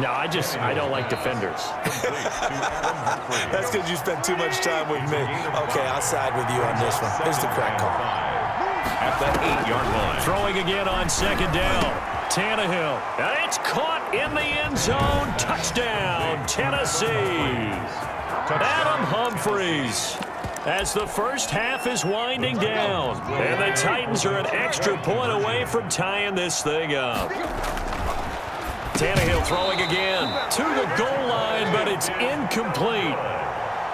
No, I don't like defenders. That's because you spent too much time with me. Okay, I'll side with you on this one. Here's the correct call. At the 8-yard line. Throwing again on second down. Tannehill. And it's caught in the end zone. Touchdown, Tennessee. Adam Humphries. As the first half is winding down. And the Titans are an extra point away from tying this thing up. Tannehill throwing again to the goal line, but it's incomplete.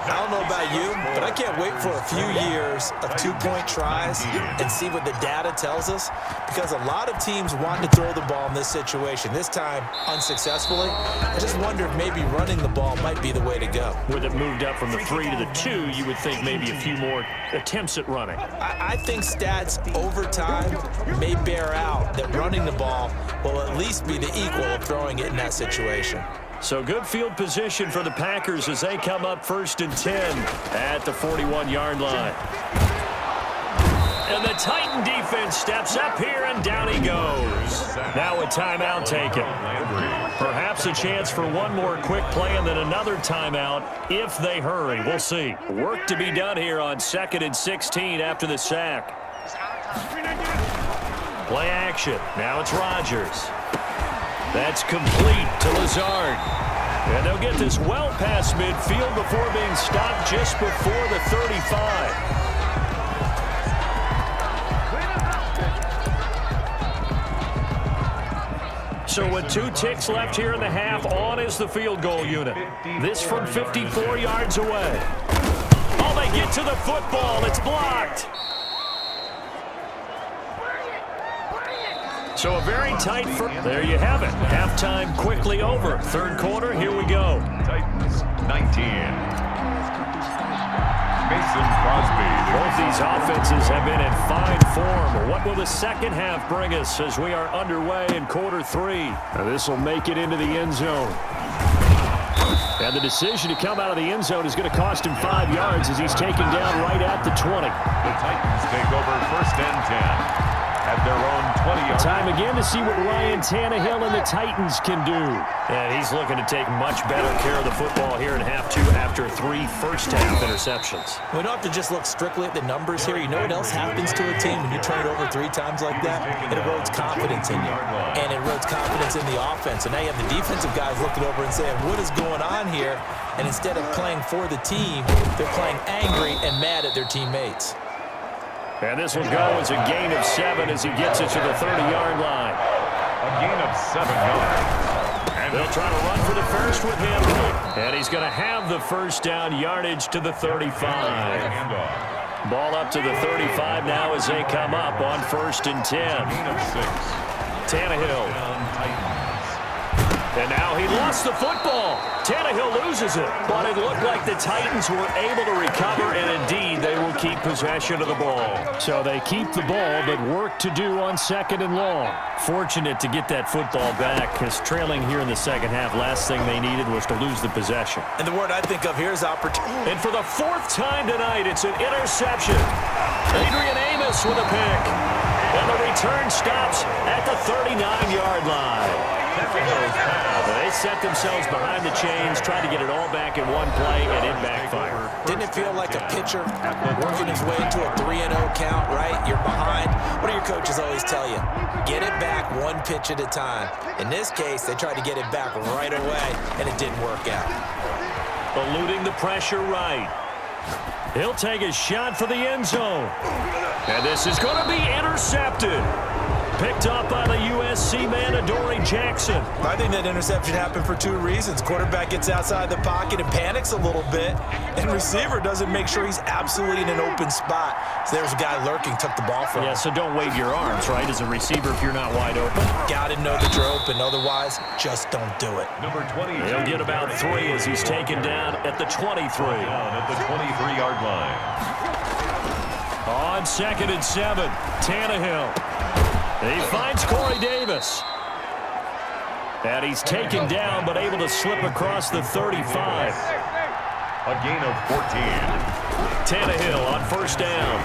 I don't know about you, but I can't wait for a few years of two-point tries and see what the data tells us, because a lot of teams want to throw the ball in this situation. This time, unsuccessfully. I just wonder if maybe running the ball might be the way to go. With it moved up from the 3 to the 2, you would think maybe a few more attempts at running. I think stats over time may bear out that running the ball will at least be the equal of throwing it in that situation. So good field position for the Packers as they come up 1st and 10 at the 41-yard line. And the Titan defense steps up here, and down he goes. Now a timeout taken. Perhaps a chance for one more quick play and then another timeout if they hurry. We'll see. Work to be done here on 2nd and 16 after the sack. Play action. Now it's Rodgers. That's complete to Lazard. And they'll get this well past midfield before being stopped just before the 35. So with 2 ticks left here in the half, on is the field goal unit. This from 54 yards away. Oh, they get to the football. It's blocked. So a very tight there you have it. Halftime quickly over. 3rd quarter, here we go. Titans 19. Mason Crosby. Both these offenses have been in fine form. What will the second half bring us as we are underway in quarter 3? This will make it into the end zone. And the decision to come out of the end zone is going to cost him 5 yards as he's taken down right at the 20. The Titans take over 1st and 10. At their own 20-yard line. Time again to see what Ryan Tannehill and the Titans can do. And he's looking to take much better care of the football here in half 2 after 3 first-half interceptions. We don't have to just look strictly at the numbers here. You know what else happens to a team when you turn it over 3 times like that? It erodes confidence in you. And it erodes confidence in the offense. And now you have the defensive guys looking over and saying, what is going on here? And instead of playing for the team, they're playing angry and mad at their teammates. And this will go as a gain of 7 as he gets it to the 30-yard line. A gain of 7 yards. And they'll try to run for the first with him. And he's going to have the first down yardage to the 35. Ball up to the 35 now as they come up on 1st and 10. Gain of 6. Tannehill. And now he lost the football. Tannehill loses it. But it looked like the Titans were able to recover, and indeed they will keep possession of the ball. So they keep the ball, but work to do on 2nd and long. Fortunate to get that football back, because trailing here in the second half, last thing they needed was to lose the possession. And the word I think of here is opportunity. And for the 4th time tonight, it's an interception. Adrian Amos with a pick. And the return stops at the 39-yard line. They set themselves behind the chains, tried to get it all back in one play, and it backfired. Didn't it feel like a pitcher working his way into a 3-0 count, right? You're behind. What do your coaches always tell you? Get it back 1 pitch at a time. In this case, they tried to get it back right away, and it didn't work out. Eluding the pressure right. He'll take a shot for the end zone. And this is going to be intercepted. Picked up by the USC man, Adoree Jackson. I think that interception happened for 2 reasons. Quarterback gets outside the pocket and panics a little bit, and receiver doesn't make sure he's absolutely in an open spot. So there's a guy lurking, took the ball from him. Yeah, so don't wave your arms, right, as a receiver if you're not wide open. Got to know that you're open. Otherwise, just don't do it. Number 20. He'll get about 3 as he's taken down at the 23. Down at the 23-yard line. On 2nd and 7, Tannehill. He finds Corey Davis. And he's taken down but able to slip across the 35. A gain of 14. Tannehill on 1st down.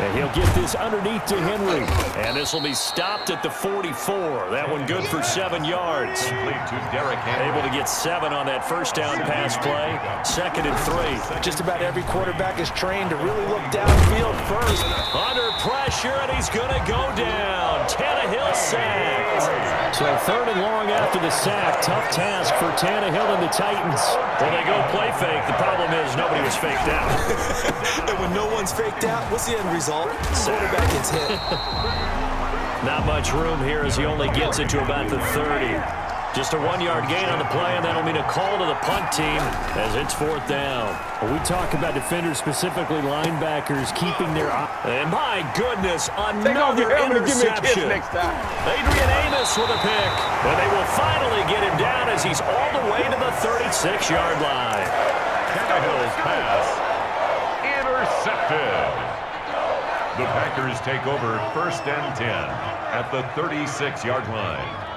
And he'll get this underneath to Henry. And this will be stopped at the 44. That one good for 7 yards. Able to get 7 on that first down pass play. 2nd and 3. Just about every quarterback is trained to really look downfield first. Under pressure, and he's going to go down. Tannehill sacked. So 3rd and long after the sack. Tough task for Tannehill and the Titans. Well, they go play fake. The problem is nobody was faked out. And when no one's faked out, what's the end result? Quarterback gets hit. Not much room here as he only gets it to about the 30. Just a 1-yard gain on the play, and that'll mean a call to the punt team as it's 4th down. Well, we talk about defenders, specifically linebackers, keeping their eye. And my goodness, another interception. Adrian Amos with a pick. And they will finally get him down as he's all the way to the 36-yard line. Tannehill's pass intercepted. The Packers take over 1st and 10 at the 36-yard line.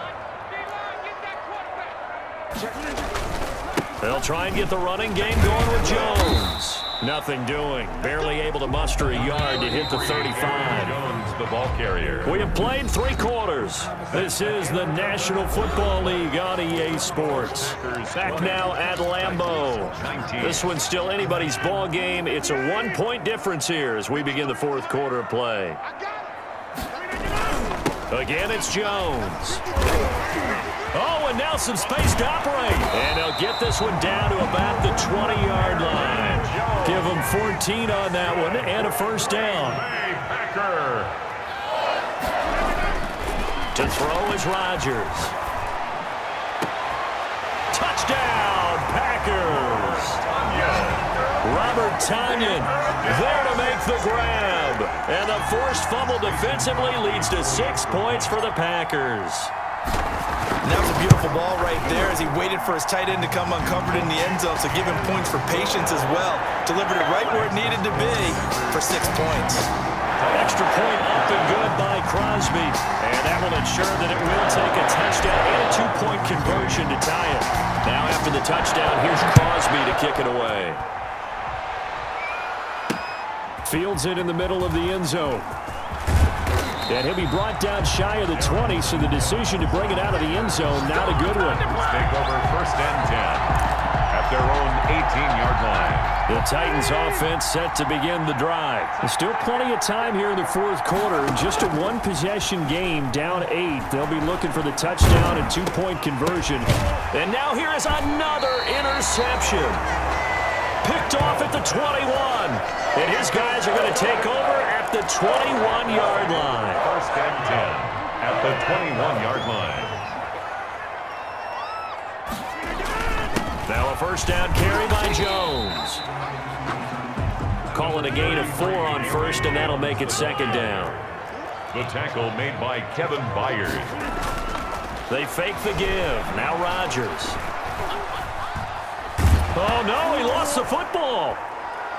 They'll try and get the running game going with Jones. Nothing doing. Barely able to muster a yard to hit the 35. Jones, the ball carrier. We have played 3 quarters. This is the National Football League on EA Sports. Back now at Lambeau. This one's still anybody's ball game. It's a 1-point difference here as we begin the 4th quarter of play. Again, it's Jones. Oh, and now some space to operate. And they'll get this one down to about the 20-yard line. Give them 14 on that one and a 1st down. Packer. To throw is Rodgers. Touchdown, Packers. Robert Tonyan there to make the grab. And the forced fumble defensively leads to 6 points for the Packers. And that was a beautiful ball right there as he waited for his tight end to come uncovered in the end zone, so give him points for patience as well. Delivered it right where it needed to be for 6 points. Extra point up and good by Crosby. And that will ensure that it will take a touchdown and a 2-point conversion to tie it. Now after the touchdown, here's Crosby to kick it away. Fields it in the middle of the end zone. And he'll be brought down shy of the 20, so the decision to bring it out of the end zone, not a good one. Take over 1st and 10 at their own 18-yard line. The Titans offense set to begin the drive. There's still plenty of time here in the 4th quarter. Just a 1-possession game, down 8. They'll be looking for the touchdown and 2-point conversion. And now here is another interception. Picked off at the 21. And his guys are going to take over at the 21-yard line. 1st and 10 at the 21-yard line. Now a 1st down carry by Jones. Calling a gain of 4 on 1st, and that'll make it 2nd down. The tackle made by Kevin Byard. They fake the give. Now Rodgers. Oh, no, he lost the football.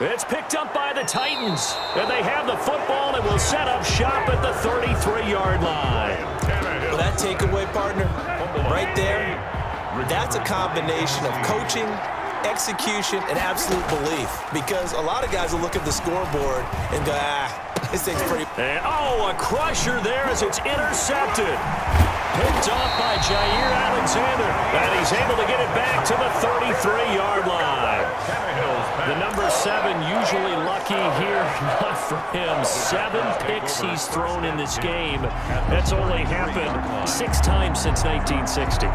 It's picked up by the Titans. And they have the football and will set up shop at the 33-yard line. Well, that takeaway, partner, right there, that's a combination of coaching, execution, and absolute belief. Because a lot of guys will look at the scoreboard and go, this thing's pretty. And, a crusher there as it's intercepted. Picked off by Jair Alexander. And he's able to get it back to the 33-yard line. The number 7 usually lucky here. Not for him. 7 picks he's thrown in this game. That's only happened 6 times since 1960.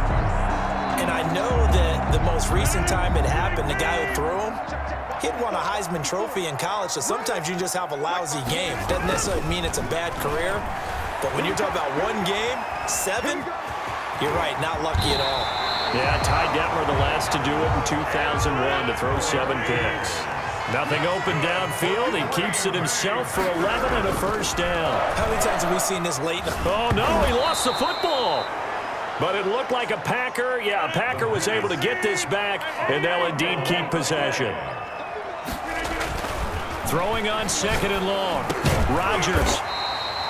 And I know that the most recent time it happened, the guy who threw him, he'd won a Heisman Trophy in college, so sometimes you just have a lousy game. Doesn't necessarily mean it's a bad career, but when you're talking about 1 game, 7, you're right, not lucky at all. Yeah, Ty Detmer the last to do it in 2001 to throw 7 picks. Nothing open downfield. He keeps it himself for 11 and a 1st down. How many times have we seen this late? Oh, no, he lost the football. But it looked like a Packer. Yeah, a Packer was able to get this back, and they'll indeed keep possession. Throwing on 2nd and long. Rodgers.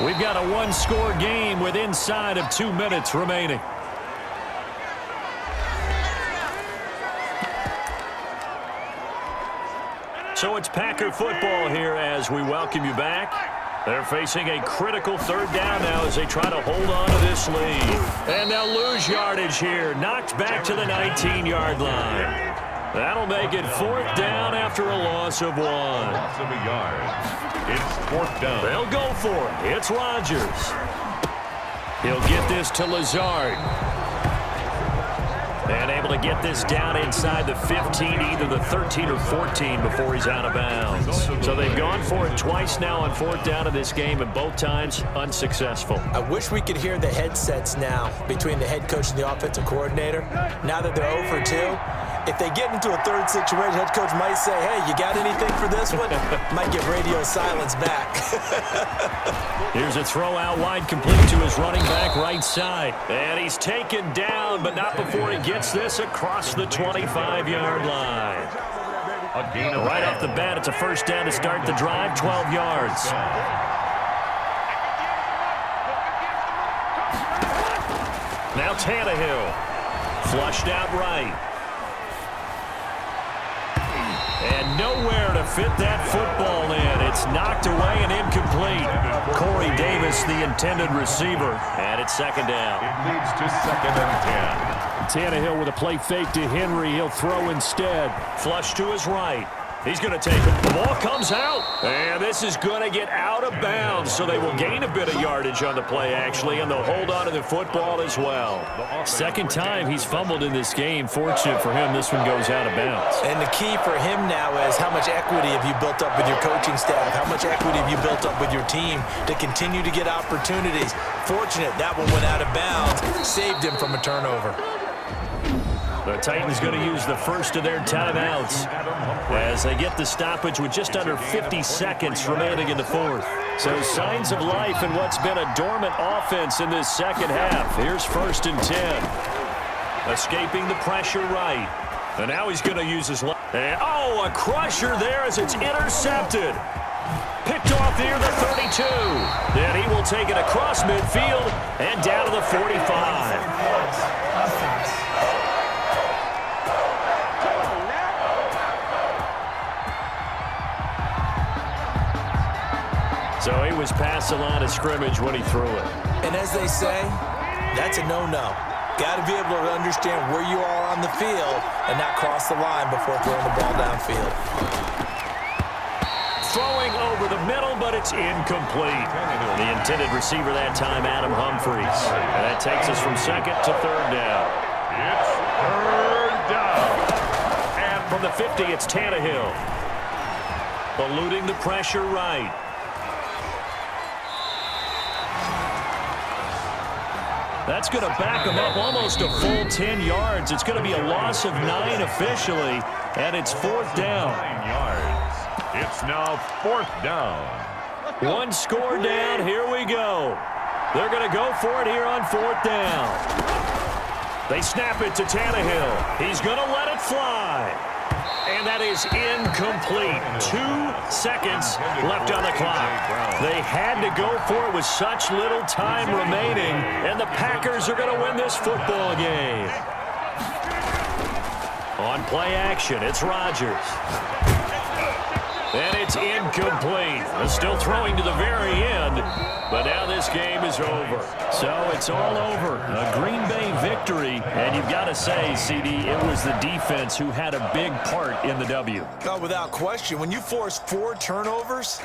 We've got a 1-score game with inside of 2 minutes remaining. So it's Packer football here as we welcome you back. They're facing a critical third down now as they try to hold on to this lead. And they'll lose yardage here. Knocked back to the 19-yard line. That'll make it fourth down after a loss of 1. Loss of a yard. It's fourth down. They'll go for it. It's Rodgers. He'll get this to Lazard. And able to get this down inside the 15, either the 13 or 14 before he's out of bounds. So they've gone for it twice now on fourth down in this game, and both times unsuccessful. I wish we could hear the headsets now between the head coach and the offensive coordinator. Now that they're 0 for 2, if they get into a third situation, head coach might say, hey, you got anything for this one? Might get radio silence back. Here's a throw out wide, complete to his running back right side. And he's taken down, but not before he gets this across the 25-yard line. Right off the bat, it's a first down to start the drive, 12 yards. Now Tannehill, flushed out right. And nowhere to fit that football in. It's knocked away and incomplete. Corey Davis, the intended receiver, and it's second down. It leads to 2nd and 10. Tannehill with a play fake to Henry. He'll throw instead. Flush to his right. He's going to take it. The ball comes out. And this is going to get out of bounds, so they will gain a bit of yardage on the play, actually, and they'll hold on to the football as well. Second time he's fumbled in this game. Fortunate for him, this one goes out of bounds. And the key for him now is how much equity have you built up with your coaching staff? How much equity have you built up with your team to continue to get opportunities? Fortunate that one went out of bounds, saved him from a turnover. The Titans going to use the first of their timeouts as they get the stoppage with just under 50 seconds remaining in the fourth. So signs of life in what's been a dormant offense in this second half. Here's 1st and 10. Escaping the pressure right. And now he's going to use his left. Oh, a crusher there as it's intercepted. Picked off near the 32. And he will take it across midfield and down to the 45. So he was past the line of scrimmage when he threw it. And as they say, that's a no-no. Got to be able to understand where you are on the field and not cross the line before throwing the ball downfield. Throwing over the middle, but it's incomplete. The intended receiver that time, Adam Humphries. And that takes us from second to third down. It's third down. And from the 50, it's Tannehill. Eluding the pressure right. That's going to back him up almost a full 10 yards. It's going to be a loss of 9 officially, and it's fourth down. 9 yards. It's now fourth down. One score down. Here we go. They're going to go for it here on fourth down. They snap it to Tannehill. He's going to let it fly. And that is incomplete. 2 seconds left on the clock. They had to go for it with such little time remaining, and the Packers are going to win this football game. On play action, it's Rodgers. And it's incomplete. Still throwing to the very end, but now this game is over. So it's all over. A Green Bay victory, and you've got to say, CD, it was the defense who had a big part in the W. No, without question. When you force 4 turnovers,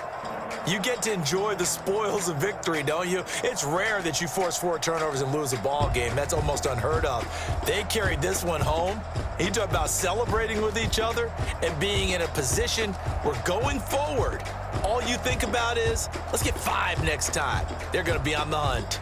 you get to enjoy the spoils of victory, don't you? It's rare that you force 4 turnovers and lose a ball game. That's almost unheard of. They carried this one home. You talk about celebrating with each other and being in a position where going forward, all you think about is, let's get 5 next time. They're going to be on the hunt.